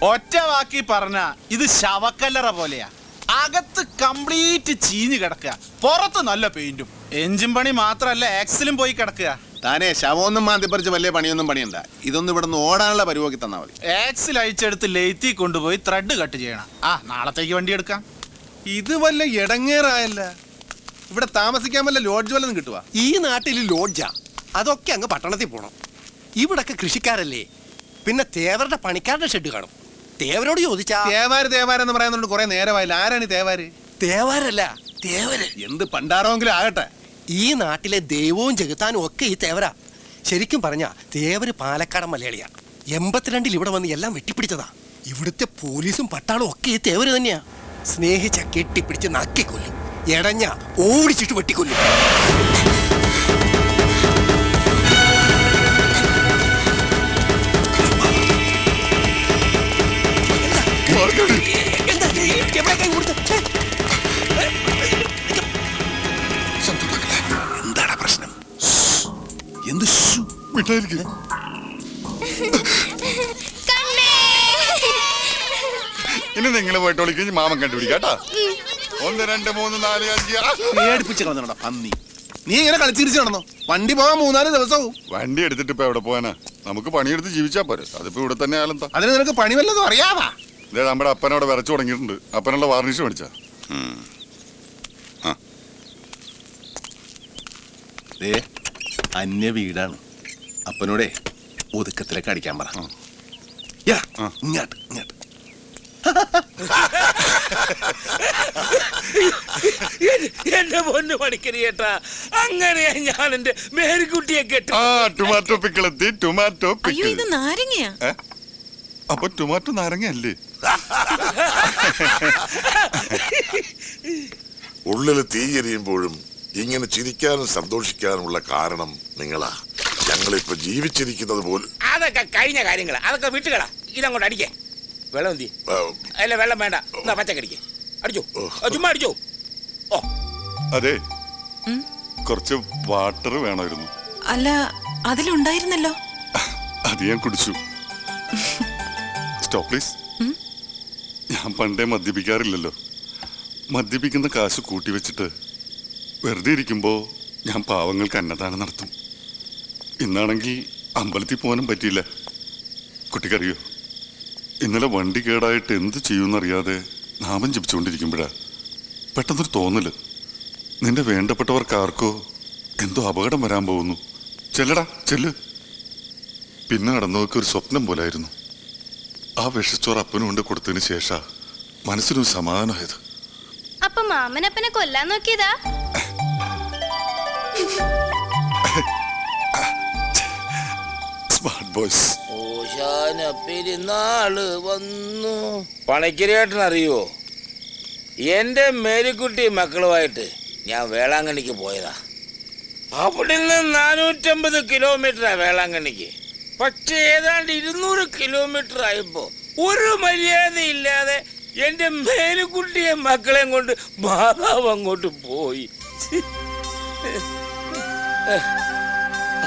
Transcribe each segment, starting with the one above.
ഒറ്റ വാക്കി പറഞ്ഞ ഇത് ശവക്കല്ലറ പോലെയാ. അകത്ത് കംപ്ലീറ്റ് ചീഞ്ഞു കിടക്കുക, പുറത്ത് നല്ല പെയിന്റും. എഞ്ചിൻ പണി മാത്രല്ല ആക്സിലും പോയി കിടക്കുക. താനേ ശവമൊന്നും മാന്തിപ്പറിച്ച് വലിയ പണിയൊന്നും പണിയണ്ട. ഇതൊന്നും ഇവിടെ നിന്ന് ഓടാനുള്ള പരിപാടി തന്നാ മതി. ആക്സിൽ അയച്ചെടുത്ത് ലെയ്ത്തി കൊണ്ടുപോയി ത്രെഡ് കട്ട് ചെയ്യണം. നാളത്തേക്ക് വണ്ടി എടുക്കാം. ഇത് വല്ല ഇടങ്ങേറായല്ല. ഇവിടെ താമസിക്കാൻ വല്ല ലോഡ്ജ് വല്ലതും കിട്ടുക? ഈ നാട്ടിൽ ലോഡ്ജാ, അതൊക്കെ അങ്ങ് പട്ടണത്തിൽ പോണം. ഇവിടൊക്കെ കൃഷിക്കാരല്ലേ, പിന്നെ തേവരുടെ പണിക്കാരുടെ ഷെഡ് കാണും. തേവരോട് ചോദിച്ചാ തേവാരെന്ന് പറയുന്നുണ്ട് കുറെ നേരമായില്ല. ആരാണ് ഈ തേവാര്? തേവാരല്ല, തേവര്. എന്ത് പണ്ടാറോങ്കിലും ആകട്ടെ, ഈ നാട്ടിലെ ദൈവവും ജഗത്താനും ഒക്കെ ഈ തേവരാ. ശരിക്കും പറഞ്ഞാ തേവര് പാലക്കാടൻ മലയാളിയാ. 82-ൽ ഇവിടെ വന്ന് എല്ലാം വെട്ടിപ്പിടിച്ചതാ. ഇവിടുത്തെ പോലീസും പട്ടാളും ഒക്കെ ഈ തേവര് തന്നെയാ. സ്നേഹിച്ച കെട്ടിപ്പിടിച്ച് നക്കിക്കൊല്ലും, എടഞ്ഞ ഓടിച്ചിട്ട് വെട്ടിക്കൊല്ലും. എന്താണ് പ്രശ്നം? എന്ത് ഇനി നിങ്ങൾ പോയിട്ട് വിളിക്കും, മാമൻ കണ്ടുപിടിക്കാട്ടാ. 1 2 3 4 5 പേടിപ്പിച്ച് കളഞ്ഞോടാ പന്നി. നീ ഇങ്ങനെ കളിച്ചിരിച്ചു നടന്നോ? വണ്ടി പോകാൻ 3-4 ദിവസവും. വണ്ടി എടുത്തിട്ട് ഇപ്പൊ എവിടെ പോകാനാ? നമുക്ക് പണിയെടുത്ത് ജീവിച്ചാ പോരെ. അതിപ്പോ ഇവിടെ തന്നെ ആയാലെന്താ? അതിന് നിനക്ക് പണി വല്ലതും അറിയാവാ? ഇതേ നമ്മുടെ അപ്പനവിടെ വിറച്ചു തുടങ്ങിയിട്ടുണ്ട്. അപ്പനുള്ള വാർണിഷ് മേടിച്ചാ. അന്യ വീടാണ്. അപ്പനോടെ ഒതുക്കത്തിലേക്ക് അടിക്കാൻ പറ. ഇങ്ങോട്ട് ഇങ്ങോട്ട്. എന്റെ പൊന്നു പണിക്കരി ചേട്ടാ, അങ്ങനെയാ ഞാൻ എന്റെ മേരിക്കുട്ടിയെ കേട്ടു. ടൊമാറ്റോ പിക്കിളെത്തി. ടൊമാറ്റോ അയ്യോ, ഇത് നാരങ്ങയാ. അപ്പൊ ടൊമാറ്റോ നാരങ്ങയല്ലേ? ഉള്ളിൽ തീയെരിയുമ്പോഴും ഇങ്ങനെ ചിരിക്കാനും സന്തോഷിക്കാനുമുള്ള കാരണം നിങ്ങളാ. ഞങ്ങളിപ്പോ ജീവിച്ചിരിക്കുന്നത് പോലും. അതൊക്കെ കഴിഞ്ഞ കാര്യങ്ങളാ, അതൊക്കെ വിട്ടുകളാ. ഇതങ്ങോട്ട് അടിക്കേ. വെള്ളം എന്തി? അല്ല, വെള്ളം വേണ്ട, എന്നാ പച്ചക്കടിക്കേ. അടിച്ചോ, ചുമ്മാ അടിച്ചോ. ഓ അതെ, കുറച്ച് വാട്ടർ വേണമായിരുന്നു. അല്ല, അതിലുണ്ടായിരുന്നല്ലോ. അത് ഞാൻ കുടിച്ചു. Stop please. ഞാൻ പണ്ടേ മദ്യപിക്കാറില്ലല്ലോ. മദ്യപിക്കുന്ന കാശ് കൂട്ടി വെച്ചിട്ട് വെറുതെ ഇരിക്കുമ്പോ ഞാൻ പാവങ്ങൾക്ക് അന്നദാനം നടത്തും. ഇന്നാണെങ്കിൽ അമ്പലത്തിൽ പോകാനും പറ്റിയില്ല. കുട്ടിക്കറിയോ, ഇന്നലെ വണ്ടി കേടായിട്ട് എന്ത് ചെയ്യുമെന്നറിയാതെ നാമം ജപിച്ചുകൊണ്ടിരിക്കുമ്പോഴാ പെട്ടെന്നൊരു തോന്നല്. നിന്റെ വേണ്ടപ്പെട്ടവർക്കാർക്കോ എന്തോ അപകടം വരാൻ പോകുന്നു. ചെല്ലടാ ചെല്ല്. പിന്നെ നടന്നതൊക്കെ ഒരു സ്വപ്നം പോലായിരുന്നു. ആ വിഷച്ചോറ് അപ്പനും കൊണ്ട് കൊടുത്തതിന് ശേഷം മനസ്സിനൊരു സമാധാനമായത്. അപ്പൊ മാമനപ്പനെ കൊല്ലാൻ നോക്കിയതാ? Smart boys. പെരുന്നാള് വന്നു. പണിക്കരേട്ടൻ അറിയോ, എന്റെ മേരിക്കുട്ടി മക്കളുമായിട്ട് ഞാൻ വേളാങ്കണ്ണിക്ക് പോയതാ. അവിടെ നിന്ന് 450 കിലോമീറ്ററാ വേളാങ്കണ്ണിക്ക്. പക്ഷെ ഏതാണ്ട് 200 കിലോമീറ്റർ ആയപ്പോ ഒരു മര്യാദയില്ലാതെ എന്റെ മേരിക്കുട്ടിയെ മക്കളെയും കൊണ്ട് മാതാവ് അങ്ങോട്ട് പോയി.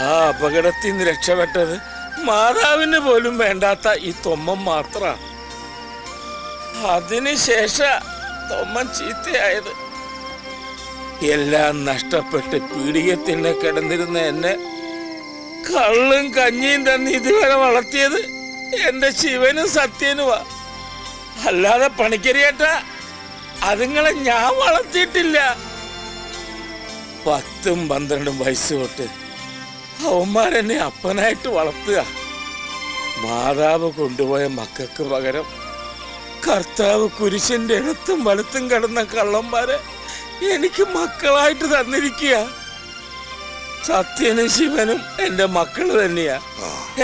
ആ അപകടത്തിൽ നിന്ന് രക്ഷപ്പെട്ടത് മാതാവിന് പോലും വേണ്ടാത്ത ഈ തൊമ്മൻ മാത്ര. അതിനുശേഷം തൊമ്മൻ ചീത്തയായത്. എല്ലാം നഷ്ടപ്പെട്ട് പീഡികത്തിന് കിടന്നിരുന്ന എന്നെ കള്ളും കഞ്ഞിയും തന്നെ ഇതുവരെ വളർത്തിയത് എന്റെ ശിവനും സത്യനുമാ. അല്ലാതെ പണിക്കരിയേട്ടാ, അതുങ്ങളെ ഞാൻ വളർത്തിയിട്ടില്ല. 10ഉം 12ഉം വയസ്സ് തൊട്ട് അവന്മാരെന്നെ അപ്പനായിട്ട് വളർത്തുക. മാതാവ് കൊണ്ടുപോയ മക്കൾക്ക് പകരം കർത്താവ് കുരിശന്റെ ഇടത്തും വലത്തും കിടന്ന കള്ളന്മാരെ എനിക്ക് മക്കളായിട്ട് തന്നിരിക്കുക. സത്യനും ശിവനും എന്റെ മക്കള് തന്നെയാ.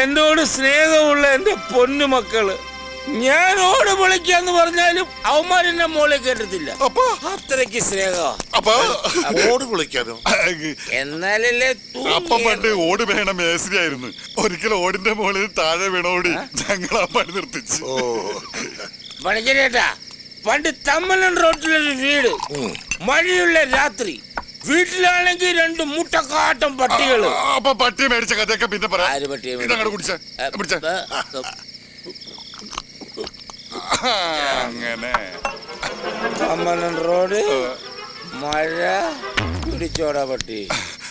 എന്നോട് സ്നേഹമുള്ള എന്റെ പൊന്നു മക്കള്. ഞാൻ ഓട് പൊളിക്കാന്ന് പറഞ്ഞാലും അവന്മാരെന്നെ മോളെ കേട്ടത്തില്ല. അത്രയ്ക്ക് സ്നേഹം. ഓട് പൊളിക്കാനോ? എന്നാലല്ലേ അപ്പം പണ്ട് ഓട് വേണ മേസ്രിയായിരുന്നു. ഒരിക്കലും ഓടിന്റെ മുകളിൽ താഴെ വീണോടി ഞങ്ങൾ ആ പണി നിർത്തിച്ചു. പണിക്കരേട്ടാ, പണ്ട് തമ്മലൻ റോട്ടിലൊരു വീട്. മഴയുള്ള രാത്രി. വീട്ടിലാണെങ്കിൽ 2 മുട്ടക്കാട്ടം പട്ടികള്. അപ്പൊ പട്ടി മേടിച്ച കഥയൊക്കെ പിന്നെ പറയാം. ആര് പട്ടിയെ? ഇതങ്ങോട്ട് കുടിച്ച. അങ്ങനെ അമ്മനൻ റോഡ് മഴ പിടിച്ചോടാ പട്ടി.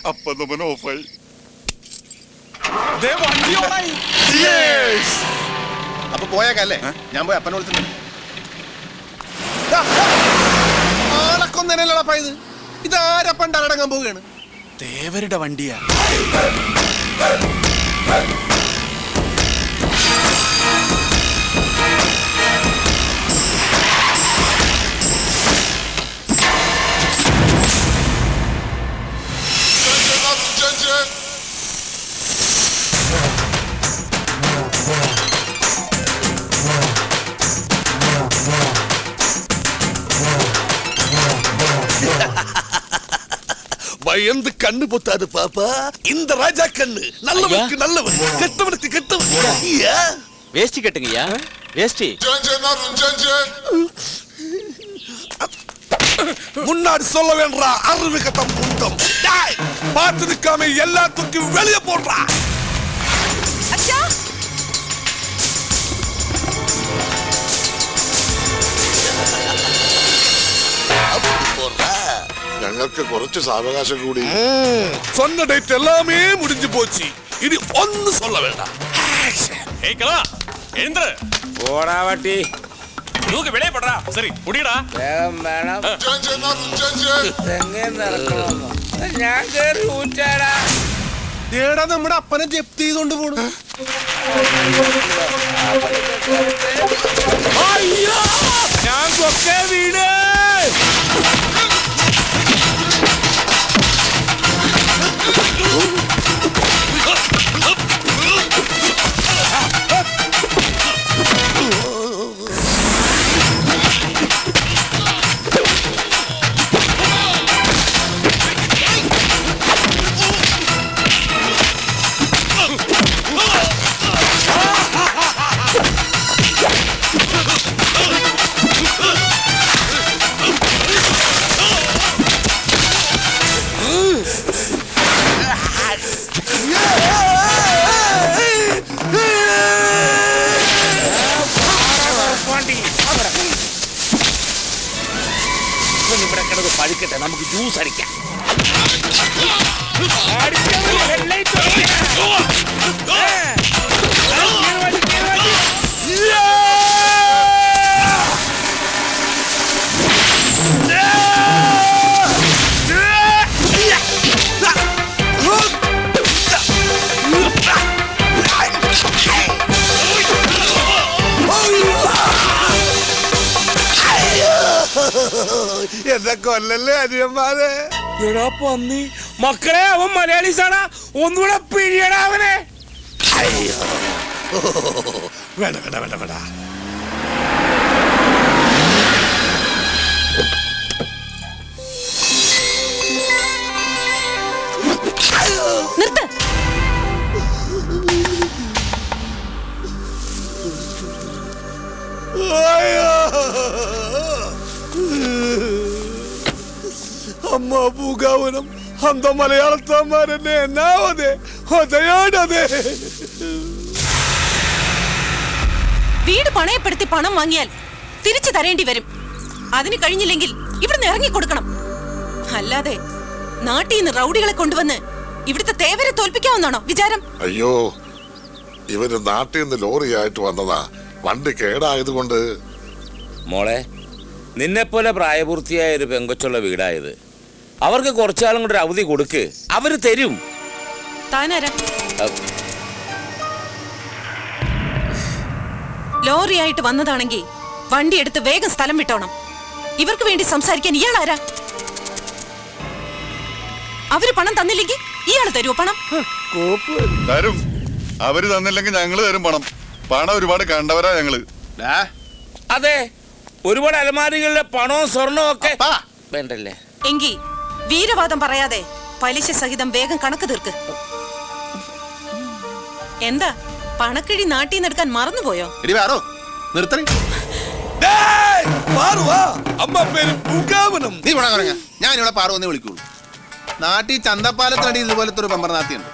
അപ്പൊ നമ്മൾ ഓഫായി. ദേ വണ്ടി ഓണായി. അപ്പൊ പോയേക്കല്ലേ? ഞാൻ പോയി അപ്പനെ വിളിച്ചു. ആളക്കൊന്നല്ലപ്പാ ഇത്. ഇതാരപ്പണ്ട് അടങ്ങാൻ പോവുകയാണ്. ദേവരുടെ വണ്ടിയാ. பயந்து கண்ணு பொத்தாது பாப்பா. இந்த ராஜா கண்ணு நல்லவனுக்கு நல்லவன், கெட்டவனுக்கு கெட்டவன். வேஷ்டி கட்டுங்கய்யா, வேஷ்டி. முன்னாடி சொல்ல வேண்டா அறிவுகத்தம் புண்டம். பார்த்து நிற்காம எல்லாத்துக்கும் வெளியே போடுறா. ഞങ്ങൾക്ക് കുറച്ച് സാവകാശം കൂടി. சொன்ன டேட் எல்லாமே முடிஞ்சு போச்சு. இனி ஒன்னு சொல்ல வேண்டாம். ഓടാ പട്ടി. ശരി മുടിയടാ. വേഗം വേണം. തെങ്ങേ നടക്കണമെന്നോ? ഞാൻ കേറി ഊറ്റാടാ. ഏടാ നമ്മുടെ അപ്പനെ ജപ്തി ചെയ്തോണ്ട് പോണു. അയ്യോ ഞാൻ കൊക്കേ വീട്. ഇവിടെ കിടന്ന് പഴുക്കട്ടെ, നമുക്ക് ജ്യൂസ് അടിക്കാം. എന്നെ കൊല്ലല്ലേ അനിയന്മാരെ. എടാ പന്നി മക്കളെ, അവൻ മലയാളീസാണ്. ഒന്നുകൂടെ പിഴിയടാ അവനെ. വേണ്ട വേണ്ട വേണ്ട വേണ്ട. നിർത്ത്. അമ്മ പൂങ്കാവനം അന്ത മലയാളത്തമാരെന്നെ എന്നാവതെ ഹൃദയാണതെ. വീട് പണയപ്പെടുത്തി പണം വാങ്ങിയാൽ തിരിച്ചു തരേണ്ടി വരും. അതിന് കഴിഞ്ഞില്ലെങ്കിൽ ഇവിടുന്ന് ഇറങ്ങി കൊടുക്കണം. അല്ലാതെ നാട്ടിൽ നിന്ന് റൗഡികളെ കൊണ്ടുവന്ന് ഇവിടുത്തെ തേവരെ തോൽപ്പിക്കാവുന്നാണോ വിചാരം? അയ്യോ, ഇവര് നാട്ടിൽ നിന്ന് ലോറിയായിട്ട് വന്നതാ. വണ്ടി കേടായതുകൊണ്ട്. മോളെ, നിന്നെപ്പോലെ പ്രായപൂർത്തിയായ ഒരു പെങ്കൊച്ചുള്ള വീടായത്. അവർക്ക് കുറച്ചാളും കൂടെ ഒരു അവധി കൊടുക്ക്, അവര് തരും. താനാരാ? ലോറിയായിട്ട് വന്നതാണെങ്കിൽ വണ്ടി എടുത്ത് വേഗം സ്ഥലം വിട്ടോണം. ഇവർക്ക് വേണ്ടി സംസാരിക്കാൻ ഇയാളാരാ? അവര് പണം തന്നില്ലെങ്കിൽ ഇയാള് തരുമോ പണം? തരും. അവര് തന്നില്ലെങ്കിൽ ഞങ്ങള് തരും പണം. പണം ഒരുപാട് കണ്ടവരാ ഞങ്ങള്. അതെ, ഒരുപാട് അലമാരികളിലെ പണവും സ്വർണവും ഒക്കെ വേണ്ടല്ലേ. എങ്കി വീരവാദം പറയാതെ പലിശ സഹിതം വേഗം കണക്ക് തീർക്ക്. എന്താ പണക്കിഴി നാട്ടിൽ നിന്ന് എടുക്കാൻ മറന്നുപോയോ? നിർത്തണേ. അമ്മ പേര് പൂങ്കാവനം. നീ ഇവിടെ കുറങ്ങ. ഞാൻ ഇവിടെ പാറുവെന്നേ വിളിക്കുള്ളൂ. നാട്ടിൽ ചന്തപ്പാലത്തിനടി ഇതുപോലത്തെ ഒരു പമ്പർനാത്തിയുണ്ട്.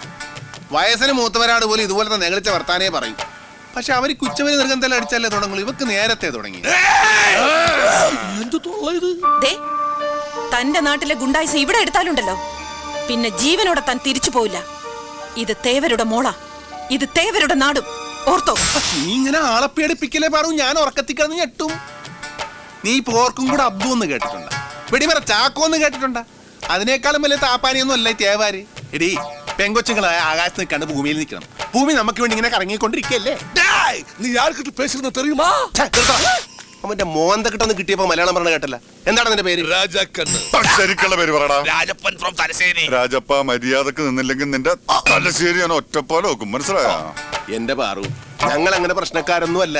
വയസ്സിന് മൂത്തവരാട് പോലും ഇതുപോലത്തെ നെകളിച്ച വർത്താനേ പറയും. പക്ഷെ അവർ കുച്ചവര് നിർഗന്ധം അടിച്ചല്ലേ തുടങ്ങുള്ളൂ. ഇവക്ക് നേരത്തെ തുടങ്ങി. ദേ, തന്റെ നാട്ടിലെ ഗുണ്ടായിസ് ഇവിടെ എടുത്താലുണ്ടല്ലോ, പിന്നെ ജീവനോടെ താൻ തിരിച്ചു പോയില്ല. ഇത് തേവരുടെ മോളാ, ഇത് തേവരുടെ നാടും, ഓർത്തോ? നീ ഇങ്ങനെ ആളെ പേടിപ്പിക്കലേ പാറു. ഞാൻ ഉറക്കത്തിക്കിടന്ന് ഞെട്ടും. നീ പോർക്കും കൂടെ അബ്ദു എന്ന് കേട്ടിട്ടുണ്ട, വെടിമറ ചാക്കോ എന്ന് കേട്ടിട്ടുണ്ട. അതിനേക്കാളും വലിയ താപ്പാനിയൊന്നും അല്ല ഈ തേവാര്. എടീ, പെങ്കൊച്ചുങ്ങളായ ആകാശത്ത് നിൽക്കാണ്ട് ഭൂമിയിൽ നിൽക്കണം. ഭൂമി നമുക്ക് വേണ്ടി ഇങ്ങനെ കറങ്ങിക്കൊണ്ടിരിക്കല്ലേ. നീ ആർക്കിട്ട് പേശുന്ന തെറിയുമാ? അവന്റെ മോന്ത കിട്ടൊന്ന് കിട്ടിയപ്പോ മലയാളം പറഞ്ഞ കേട്ടല്ല. എന്താണ് നിന്റെ പേര്? രാജാക്കണ്ണ്. ശരിക്കുള്ള പേര് പറടാ. രാജപ്പൻ ഫ്രോം തലശ്ശേരി. രാജപ്പ, മര്യാദക്ക് നിന്നില്ലെങ്കിൽ നിന്റെ തലശ്ശേരി ഞാൻ ഒറ്റപ്പോലെ വെക്കും, മനസ്സിലായോ? എന്റെ പാറു, ഞങ്ങൾ അങ്ങനെ പ്രശ്നക്കാരൊന്നും അല്ല.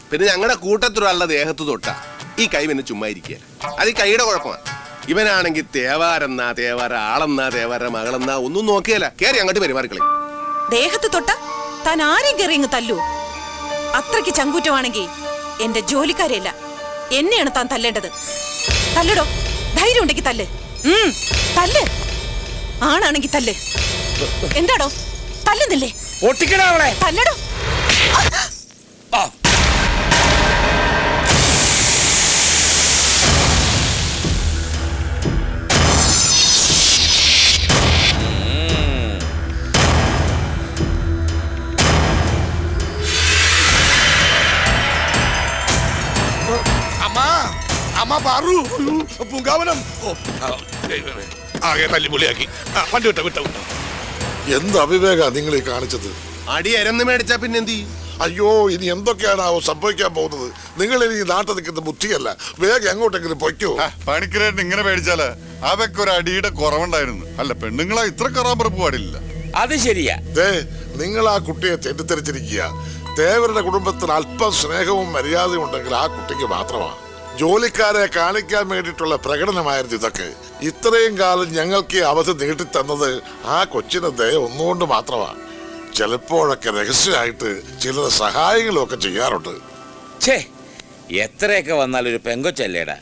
പിന്നെ ഞങ്ങളുടെ കൂട്ടത്തിലുള്ള ദേഹത്ത് തൊട്ട ഈ കൈ പിന്നെ ചുമ്മാ ഇരിക്കുക. അത് ഈ കൈയുടെ കുഴപ്പമാണ്. ഇവനാണെങ്കിൽ തേവാരെന്നാ തേവാര, ആളെന്നാ തേവാര, മകളെന്നാ ഒന്നും നോക്കിയല്ല. കേറി അങ്ങോട്ട് പെരുമാറിക്കളി. ദേഹത്ത് തൊട്ട താൻ ആരെയും കയറി ഇങ്ങ് തല്ലൂ. അത്രയ്ക്ക് ചങ്കൂറ്റമാണെങ്കിൽ എന്റെ ജോലിക്കാരെയല്ല, എന്നെയാണ് താൻ തല്ലേണ്ടത്. തല്ലടോ, ധൈര്യം ഉണ്ടെങ്കിൽ തല്ല്. തല്ല്. ആണാണെങ്കിൽ തല്ല്. എന്താടോ തല്ലുന്നില്ലേ? തല്ലടോ. അമ്മ പാറു, പൂങ്കാവനം ആകെ തല്ലിപൊളിയാക്കി. വണ്ടി വിട്ടോ വിട്ടോ വിട്ടോ. എന്ത് അവിവേക നിങ്ങൾ ഈ കാണിച്ചത്? അടി അരന്ന് മേടിച്ചാ പിന്നെ എന്ത് ചെയ്യും? അയ്യോ, ഇനി എന്തൊക്കെയാണാവോ സംഭവിക്കാൻ പോകുന്നത്? നിങ്ങൾ ഇനി നാട്ടിൽ നിൽക്കുന്ന ബുദ്ധിയല്ല. വേഗം എങ്ങോട്ടെങ്കിലും പൊയ്ക്കോ. പണിക്കരായിട്ട് ഇങ്ങനെ പേടിച്ചാല് അവയ്ക്ക് ഒരു അടിയുടെ കുറവുണ്ടായിരുന്നു. അല്ല, പെണ്ണുങ്ങളാ ഇത്ര കറാമ്പറപ്പ് പാടില്ല. അത് ശരിയാ. നിങ്ങൾ ആ കുട്ടിയെ തെറ്റിദ്ധരിച്ചിരിക്കുക. തേവരുടെ കുടുംബത്തിന് അല്പം സ്നേഹവും മര്യാദയും ഉണ്ടെങ്കിൽ ആ കുട്ടിക്ക് മാത്രമാണ്. ജോലിക്കാരെ കാണിക്കാൻ വേണ്ടിയിട്ടുള്ള പ്രകടനമായിരുന്നു ഇതൊക്കെ. ഇത്രയും കാലം ഞങ്ങൾക്ക് അവധി നീട്ടിത്തന്നത് ആ കൊച്ചിന്റെ ദയ ഒന്നുകൊണ്ട് മാത്രമാണ്. ചിലപ്പോഴൊക്കെ രഹസ്യമായിട്ട് ചില സഹായങ്ങളും ഒക്കെ ചെയ്യാറുണ്ട്. ഛേ, എത്രയൊക്കെ വന്നാൽ ഒരു പെങ്കൊച്ചല്ലേടാ,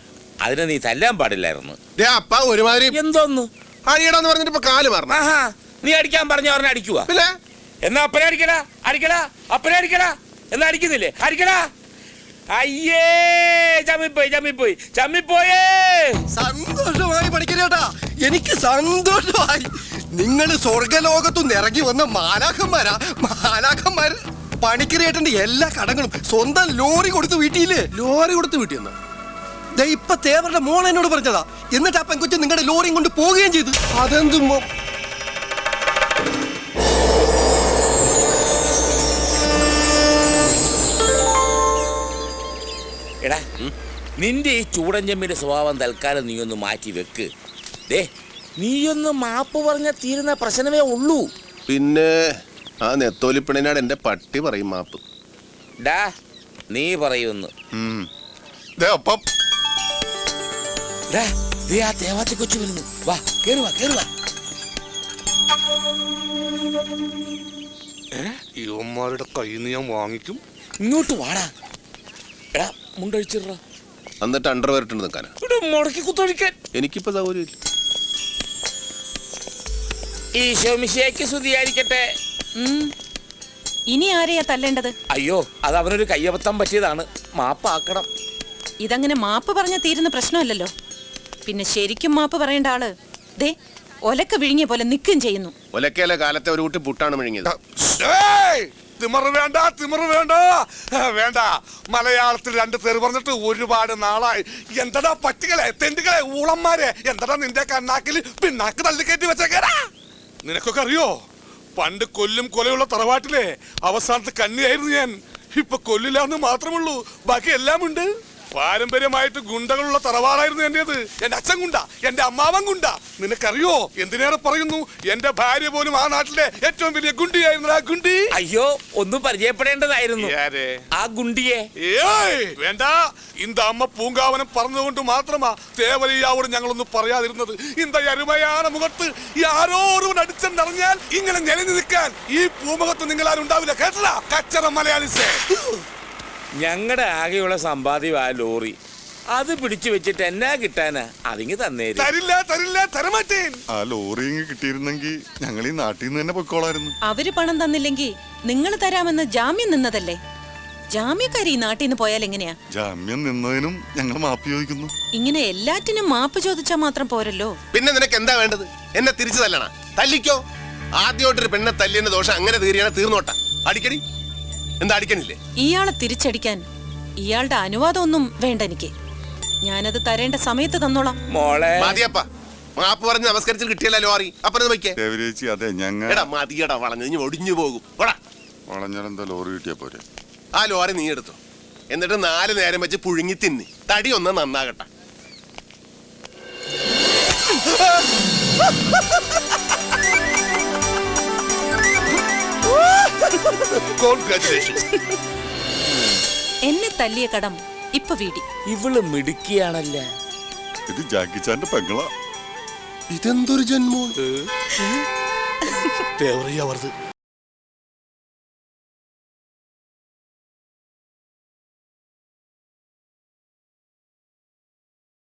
അതിനെ നീ തല്ലാൻ പാടില്ലായിരുന്നു. അപ്പ ഒരുമാതിരി എന്തോന്നു അടിയടാന്ന് പറഞ്ഞിട്ട് ഇപ്പൊ കാല് മാറണം. നീ അടിക്കാൻ പറഞ്ഞ പറഞ്ഞ അടിക്കുവാ. പിന്നെ എന്നാ അപ്പനെ അടിക്കടാ, അടിക്കടാ, അപ്പനെ അടിക്കടാ. എന്നാ അടിക്കുന്നില്ലേ? അടിക്കടാ. അയ്യേ, ചമ്മിപ്പോയി ചമ്മിപ്പോയി ചമ്മിപ്പോയേ. സന്തോഷമായി പഠിക്കലേട്ടാ, എനിക്ക് സന്തോഷമായി. നിങ്ങൾ സ്വർഗലോകത്തുനിന്ന് ഇറങ്ങി വന്ന മാലാഖന്മാര് പണിക്കരേട്ടന്റെ എല്ലാ കടങ്ങളും സ്വന്തം ലോറി കൊടുത്ത് വീട്ടിയില്ലേ? ലോറി കൊടുത്ത് വീട്ടിയെന്ന് ഇപ്പൊ തേവരുടെ മോൾ എന്നോട് പറഞ്ഞതാ. എന്നിട്ട് ആ പെൺകൊച്ചു നിങ്ങളുടെ ലോറിയും കൊണ്ട് പോവുകയും ചെയ്തു. അതെന്തും എടാ, നിന്റെ ഈ ചൂടൻ ചെമ്മിന്റെ സ്വഭാവം തൽക്കാലം നീ ഒന്ന് മാറ്റി വെക്ക്. ദേ, നീയൊന്ന് മാപ്പ് പറഞ്ഞ തീരുന്ന പ്രശ്നമേ ഉള്ളൂ. പിന്നെ ആ നെത്തോലിപ്പിണിനാട് എന്റെ പട്ടി പറയും മാപ്പ്. ഡാ, നീ പറയുന്നു. ആ തേവാത്തി കൊച്ചു വരുന്നു. വാ, കേറുവാ കേറുവാ. ഇവന്മാരുടെ കയ്യിൽ നിന്ന് ഞാൻ വാങ്ങിക്കും. ഇങ്ങോട്ട് വാടാ. എടാ, മുണ്ടഴിച്ചിട. എന്നിട്ട് അണ്ടർവെയർ ഇട്ടുണ്ട് നിൽക്കാനാ? മുടക്കി കുത്തൊഴിക്കാൻ എനിക്കിപ്പോ സൗകര്യമില്ല. ഈശോമിശിഹായ്ക്ക് സ്തുതിയായിരിക്കട്ടെ. ഇനി ആരെയാ തല്ലേണ്ടത്? അയ്യോ, അത് അവനൊരു കയ്യബദ്ധം പറ്റിയതാണ്, മാപ്പാക്കണം. ഇതങ്ങനെ മാപ്പ് പറഞ്ഞ തീരുന്ന പ്രശ്നമല്ലല്ലോ. പിന്നെ ശരിക്കും മാപ്പ് പറയേണ്ട ആള് ദേ ഒലക്ക വിഴുങ്ങിയ പോലെ നിൽക്കുകയും ചെയ്യുന്നു. ഒലക്കയിലെ കാലത്തെ ഒരു കുട്ടി പുട്ടാണ് വിഴുങ്ങിയത്. തിമറ് വേണ്ട, തിമറ് വേണ്ട, വേണ്ട. മലയാളത്തിൽ രണ്ട് തെറി പറഞ്ഞിട്ട് ഒരുപാട് നാളായി. എന്തടാ പട്ടികളെ, തെണ്ടുകളെ, ഊളന്മാരെ, എന്തടാ നിന്റെ കണ്ണാക്കിൽ പിന്നാക്ക് തള്ളിക്കയറ്റി വെച്ചേക്കാരാ? നിനക്കൊക്കെ അറിയോ, പണ്ട് കൊല്ലും കൊലയുള്ള തറവാട്ടിലെ അവസാനത്തെ കന്നിയായിരുന്നു ഞാൻ. ഇപ്പൊ കൊല്ലില്ലാന്ന് മാത്രമുള്ളൂ, ബാക്കി എല്ലാം ഉണ്ട്. പാരമ്പര്യമായിട്ട് ഗുണ്ടകളുള്ള തറവാടായിരുന്നു എന്റേത്. എന്റെ അച്ഛൻ ഗുണ്ട, എന്റെ അമ്മാവൻ ഗുണ്ട. നിനക്കറിയോ, എന്തിനേറെ പറയുന്നു, എന്റെ ഭാര്യ പോലും ആ നാട്ടിലെ ഏറ്റവും വലിയ ഗുണ്ടിയായിരുന്നു. ആ ഗുണ്ടി അയ്യോ, ഒന്നും പരിചയപ്പെടേണ്ടതായിരുന്നു ആ ഗുണ്ടിയെ. വേണ്ട, இந்த അമ്മ പൂങ്കാവനം പറഞ്ഞതുകൊണ്ട് മാത്രമാ തേവലയ്യാവോട് ഞങ്ങളൊന്നും പറയാതിരുന്നത്. இந்த അരുമயான മുഖത്ത് ആരോ ഒരുവൻ അടിച്ചെന്നറിഞ്ഞാൽ ഇങ്ങനെ നിലഞ്ഞു നിൽക്കാൻ ഈ പൂമുഖത്ത് നിങ്ങൾ ആരും ഉണ്ടാവില്ല. കേട്ടല്ല കച്ചറ മലയാളിസേ. ഞങ്ങളുടെ ആകെയുള്ള സമ്പാദ്യം ആ ലോറി. അത് പിടിച്ചു വെച്ചിട്ട് എന്നാ കിട്ടാനാ അതിങ്ങ് തന്നേര്. തരില്ല തരില്ല തരമാറ്റേൻ. ആ ലോറി ഇങ്ങ് കിട്ടിയിരുന്നെങ്കിൽ ഞങ്ങൾ ഈ നാട്ടിൽ നിന്ന് തന്നെ പൊയ്ക്കോളായിരുന്നു. അവര് പണം തന്നില്ലെങ്കിൽ നിങ്ങൾ തരാമെന്ന് ജാമ്യം നിന്നതല്ലേ? ജാമ്യക്കാരി ഈ നാട്ടിൽ നിന്ന് പോയാൽ എങ്ങനെയാ? ജാമ്യം നിന്നതിനും ഞങ്ങൾ മാപ്പ് ചോദിക്കുന്നു. ഇങ്ങനെ എല്ലാറ്റിനും മാപ്പ് ചോദിച്ചാൽ മാത്രം പോരല്ലോ. പിന്നെ നിനക്ക് എന്താ വേണ്ടത്? എന്നെ തിരിച്ചു തല്ലണ? തല്ലിക്കോ. ആദ്യമായിട്ടൊരു പെണ്ണെ തല്ലിന്റെ ദോഷം അങ്ങനെ തീർന്നോട്ട. അടിക്കടി. എന്താ അടിക്കണില്ലേ? ഇയാളെ തിരിച്ചടിക്കാൻ ഇയാളുടെ അനുവാദമൊന്നും വേണ്ട എനിക്ക്. ഞാനത് തരേണ്ട സമയത്ത് തന്നോളാം. മോളെ മതിയപ്പ. മാപ്പ് പറഞ്ഞ് നമസ്കരിച്ചിട്ട് കിട്ടിയല്ലോ ലോറി. അപ്പനെ വയ്ക്കേ. ദേവരേച്ചി അതെ ഞങ്ങൾ എടാ മതിയടാ, വളഞ്ഞു ഇനി ഒടിഞ്ഞു പോകും. വളഞ്ഞാലെന്താ ലോറി കിട്ടിയാ പോരെ? ആ ലോറി നീ എടുത്തു. എന്നിട്ട് 4 നേരം വെച്ച് പുഴുങ്ങി തിന്നി തടി ഒന്ന് നന്നാകട്ടെ. എന്നെ തല്ലിയ കടം ഇപ്പൊ വീടി. ഇവള് മിടുക്കിയാണല്ല. ഇത് ജാക്കിച്ചാന്റെ പെങ്ങളാ. ഇതെന്തൊരു ജന്മോ? തേവറയ്യ വർദ്ധ